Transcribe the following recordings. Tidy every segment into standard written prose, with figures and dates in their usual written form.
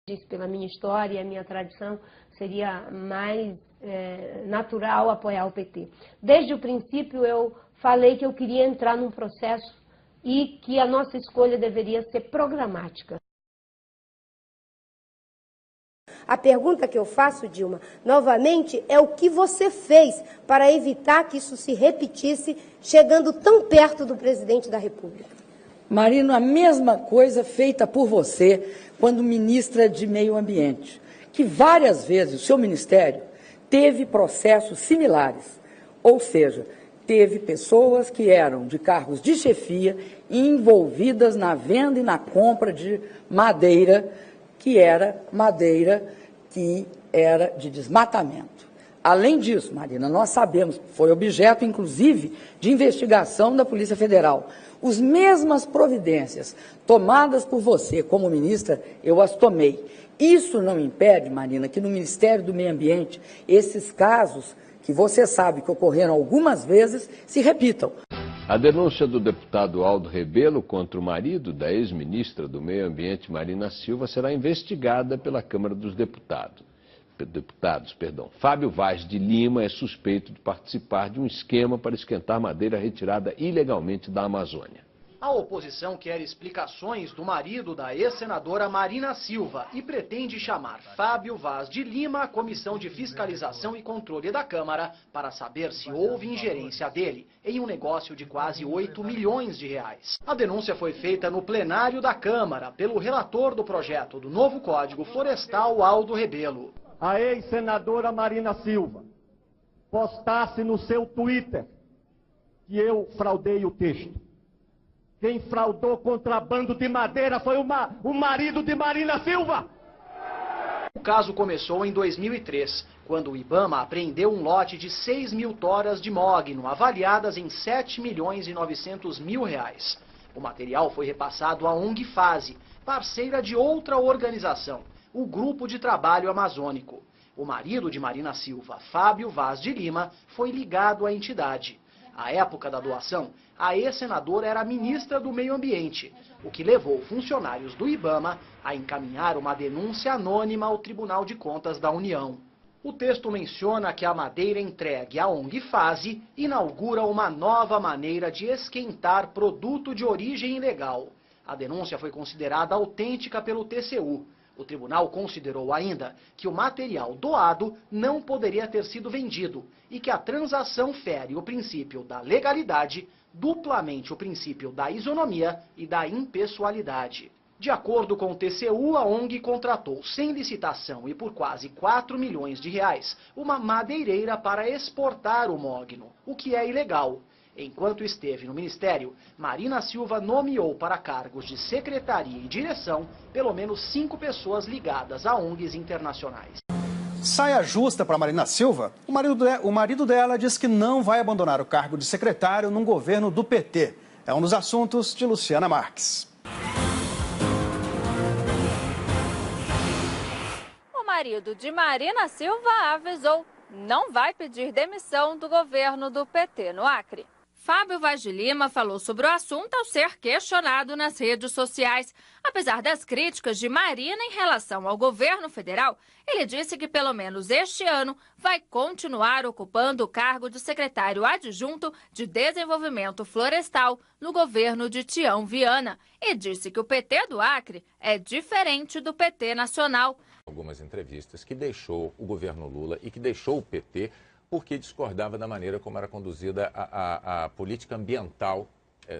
disse, pela minha história e a minha tradição, seria mais natural apoiar o PT. Desde o princípio eu falei que eu queria entrar num processo e que a nossa escolha deveria ser programática. A pergunta que eu faço, Dilma, novamente, é o que você fez para evitar que isso se repetisse, chegando tão perto do presidente da República? Marina, a mesma coisa feita por você quando ministra de Meio Ambiente, que várias vezes o seu ministério teve processos similares, ou seja, teve pessoas que eram de cargos de chefia envolvidas na venda e na compra de madeira, que era de desmatamento. Além disso, Marina, nós sabemos, foi objeto, inclusive, de investigação da Polícia Federal. As mesmas providências tomadas por você como ministra, eu as tomei. Isso não impede, Marina, que no Ministério do Meio Ambiente, esses casos, que você sabe que ocorreram algumas vezes, se repitam. A denúncia do deputado Aldo Rebelo contra o marido da ex-ministra do Meio Ambiente, Marina Silva, será investigada pela Câmara dos Deputados. Fábio Vaz de Lima é suspeito de participar de um esquema para esquentar madeira retirada ilegalmente da Amazônia. A oposição quer explicações do marido da ex-senadora Marina Silva e pretende chamar Fábio Vaz de Lima à Comissão de Fiscalização e Controle da Câmara para saber se houve ingerência dele em um negócio de quase 8 milhões de reais. A denúncia foi feita no plenário da Câmara pelo relator do projeto do novo Código Florestal, Aldo Rebelo. A ex-senadora Marina Silva postasse no seu Twitter que eu fraudei o texto. Quem fraudou contrabando de madeira foi o marido de Marina Silva. O caso começou em 2003, quando o IBAMA apreendeu um lote de 6 mil toras de mogno, avaliadas em 7 milhões e 900 mil reais. O material foi repassado à ONG Fase, parceira de outra organização, o Grupo de Trabalho Amazônico. O marido de Marina Silva, Fábio Vaz de Lima, foi ligado à entidade. À época da doação, a ex-senadora era ministra do Meio Ambiente, o que levou funcionários do IBAMA a encaminhar uma denúncia anônima ao Tribunal de Contas da União. O texto menciona que a madeira entregue à ONG Fase inaugura uma nova maneira de esquentar produto de origem ilegal. A denúncia foi considerada autêntica pelo TCU. O tribunal considerou ainda que o material doado não poderia ter sido vendido e que a transação fere o princípio da legalidade, duplamente o princípio da isonomia e da impessoalidade. De acordo com o TCU, a ONG contratou sem licitação e por quase 4 milhões de reais uma madeireira para exportar o mogno, o que é ilegal. Enquanto esteve no Ministério, Marina Silva nomeou para cargos de secretaria e direção pelo menos 5 pessoas ligadas a ONGs internacionais. Saia justa para Marina Silva, o marido dela diz que não vai abandonar o cargo de secretário num governo do PT. É um dos assuntos de Luciana Marques. O marido de Marina Silva avisou, não vai pedir demissão do governo do PT no Acre. Fábio Vaz de Lima falou sobre o assunto ao ser questionado nas redes sociais. Apesar das críticas de Marina em relação ao governo federal, ele disse que pelo menos este ano vai continuar ocupando o cargo de secretário adjunto de Desenvolvimento Florestal no governo de Tião Viana e disse que o PT do Acre é diferente do PT nacional. Algumas entrevistas que deixou o governo Lula e que deixou o PT porque discordava da maneira como era conduzida a política ambiental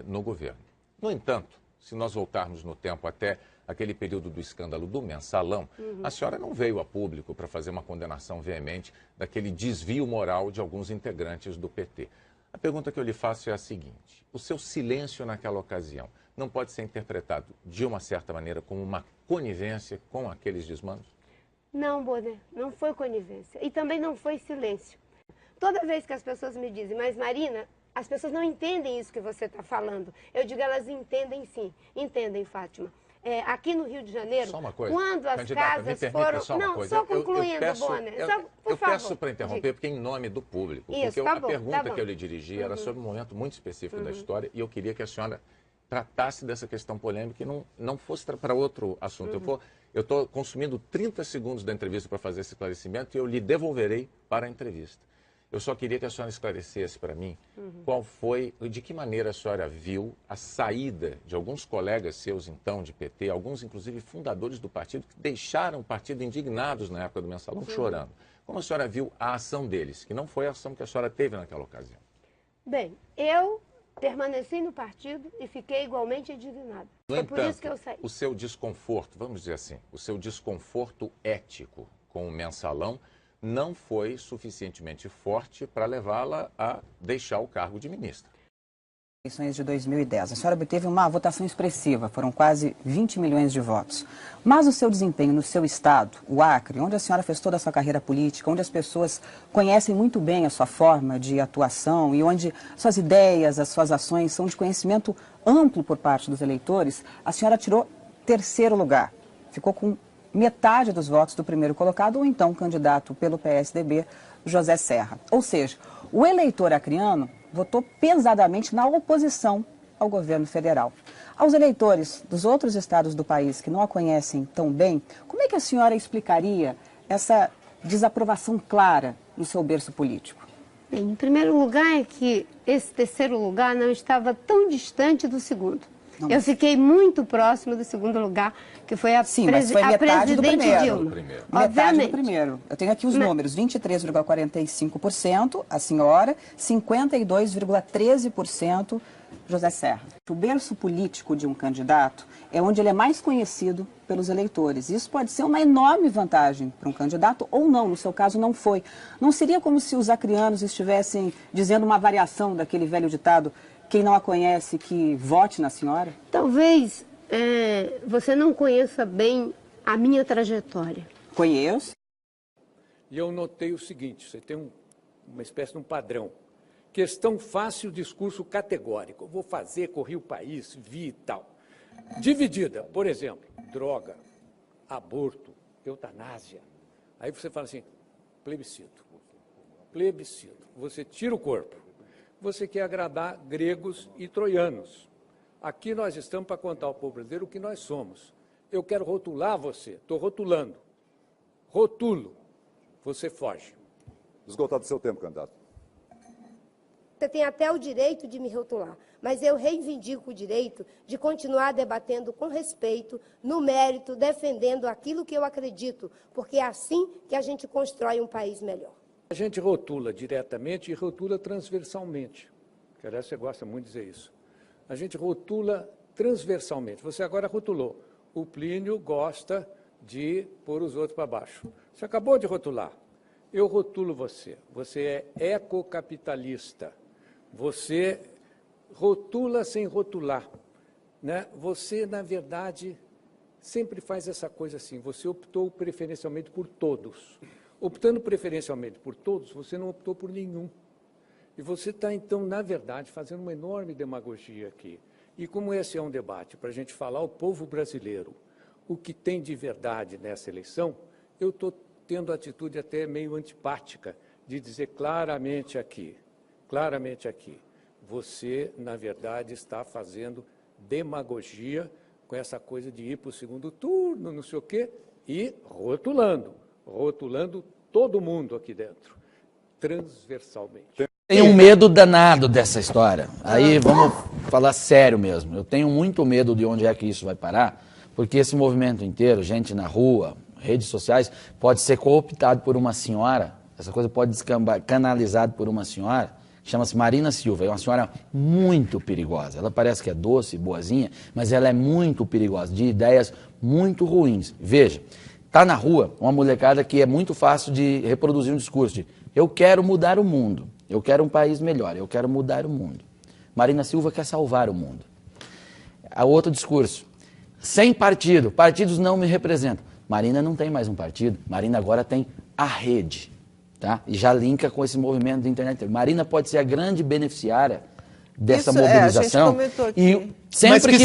no governo. No entanto, se nós voltarmos no tempo até aquele período do escândalo do Mensalão, a senhora não veio a público para fazer uma condenação veemente daquele desvio moral de alguns integrantes do PT. A pergunta que eu lhe faço é a seguinte: o seu silêncio naquela ocasião não pode ser interpretado de uma certa maneira como uma conivência com aqueles desmandos? Não, Bonner, não foi conivência e também não foi silêncio. Toda vez que as pessoas me dizem, mas Marina, as pessoas não entendem isso que você está falando. Eu digo, elas entendem sim. Entendem, Fátima. Aqui no Rio de Janeiro, só uma coisa, quando as casas foram... Só uma não, coisa. só concluindo, Bonner. Eu peço para interromper, porque em nome do público. Isso, porque tá a bom, pergunta tá que eu lhe dirigi era sobre um momento muito específico da história e eu queria que a senhora tratasse dessa questão polêmica e não fosse para outro assunto. Eu estou consumindo 30 segundos da entrevista para fazer esse esclarecimento e eu lhe devolverei para a entrevista. Eu só queria que a senhora esclarecesse para mim qual foi, de que maneira a senhora viu a saída de alguns colegas seus, então, de PT, alguns, inclusive, fundadores do partido, que deixaram o partido indignados na época do Mensalão, chorando. Como a senhora viu a ação deles, que não foi a ação que a senhora teve naquela ocasião? Bem, eu permaneci no partido e fiquei igualmente indignada. No Foi entanto, por isso que eu saí. o seu desconforto, vamos dizer assim, o seu desconforto ético com o Mensalão não foi suficientemente forte para levá-la a deixar o cargo de ministra. Eleições de 2010. A senhora obteve uma votação expressiva, foram quase 20 milhões de votos. Mas o seu desempenho no seu estado, o Acre, onde a senhora fez toda a sua carreira política, onde as pessoas conhecem muito bem a sua forma de atuação e onde suas ideias, as suas ações são de conhecimento amplo por parte dos eleitores, a senhora tirou 3º lugar. Ficou com metade dos votos do primeiro colocado, ou então candidato pelo PSDB, José Serra. Ou seja, o eleitor acreano votou pesadamente na oposição ao governo federal. Aos eleitores dos outros estados do país que não a conhecem tão bem, como é que a senhora explicaria essa desaprovação clara no seu berço político? Bem, em primeiro lugar é que esse 3º lugar não estava tão distante do segundo. Eu fiquei muito próximo do 2º lugar, que foi a, sim, mas foi a metade presidente Dilma. Metade do primeiro. Eu tenho aqui os números, 23,45% a senhora, 52,13% José Serra. O berço político de um candidato é onde ele é mais conhecido pelos eleitores. Isso pode ser uma enorme vantagem para um candidato ou não, no seu caso não foi. Não seria como se os acreanos estivessem dizendo uma variação daquele velho ditado: quem não a conhece, que vote na senhora? Talvez você não conheça bem a minha trajetória. Conheço. E eu notei o seguinte, você tem uma espécie de um padrão. Questão fácil, discurso categórico. Eu vou fazer, corri o país, vi e tal. Dividida, por exemplo, droga, aborto, eutanásia. Aí você fala assim, plebiscito. Plebiscito. Você tira o corpo. Você quer agradar gregos e troianos. Aqui nós estamos para contar ao povo brasileiro o que nós somos. Eu quero rotular você, estou rotulando. Rotulo, você foge. Esgotado o seu tempo, candidato. Você tem até o direito de me rotular, mas eu reivindico o direito de continuar debatendo com respeito, no mérito, defendendo aquilo que eu acredito, porque é assim que a gente constrói um país melhor. A gente rotula diretamente e rotula transversalmente. Que, aliás, você gosta muito de dizer isso. A gente rotula transversalmente. Você agora rotulou. O Plínio gosta de pôr os outros para baixo. Você acabou de rotular. Eu rotulo você. Você é ecocapitalista. Você rotula sem rotular, né? Você, na verdade, sempre faz essa coisa assim. Você optou preferencialmente por todos. Optando preferencialmente por todos, você não optou por nenhum. E você está, então, na verdade, fazendo uma enorme demagogia aqui. E como esse é um debate para a gente falar ao povo brasileiro o que tem de verdade nessa eleição, eu estou tendo a atitude até meio antipática de dizer claramente aqui, você, na verdade, está fazendo demagogia com essa coisa de ir para o segundo turno, não sei o quê, e rotulando todo mundo aqui dentro, transversalmente. Tenho um medo danado dessa história. Aí vamos falar sério mesmo. Eu tenho muito medo de onde é que isso vai parar, porque esse movimento inteiro, gente na rua, redes sociais, pode ser cooptado por uma senhora, essa coisa pode ser canalizada por uma senhora, chama-se Marina Silva, é uma senhora muito perigosa. Ela parece que é doce, boazinha, mas ela é muito perigosa, de ideias muito ruins. Veja, está na rua uma molecada que é muito fácil de reproduzir um discurso de eu quero mudar o mundo, eu quero um país melhor, eu quero mudar o mundo. Marina Silva quer salvar o mundo. A outro discurso, sem partido, partidos não me representam. Marina não tem mais um partido, Marina agora tem a rede, tá? E já linka com esse movimento da internet. Marina pode ser a grande beneficiária dessa mobilização. E sempre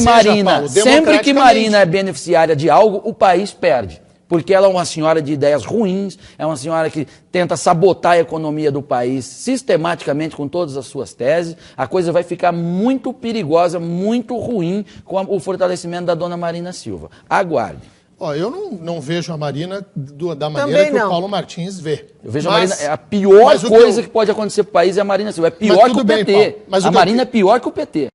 que Marina é beneficiária de algo, o país perde. porque ela é uma senhora de ideias ruins, é uma senhora que tenta sabotar a economia do país sistematicamente com todas as suas teses. A coisa vai ficar muito perigosa, muito ruim com o fortalecimento da dona Marina Silva. Aguarde. Ó, eu não vejo a Marina da maneira Também que não. o Paulo Martins vê. Eu vejo a Marina, a pior coisa que pode acontecer para o país é a Marina Silva. É pior que o PT. Paulo, mas a Marina é pior que o PT.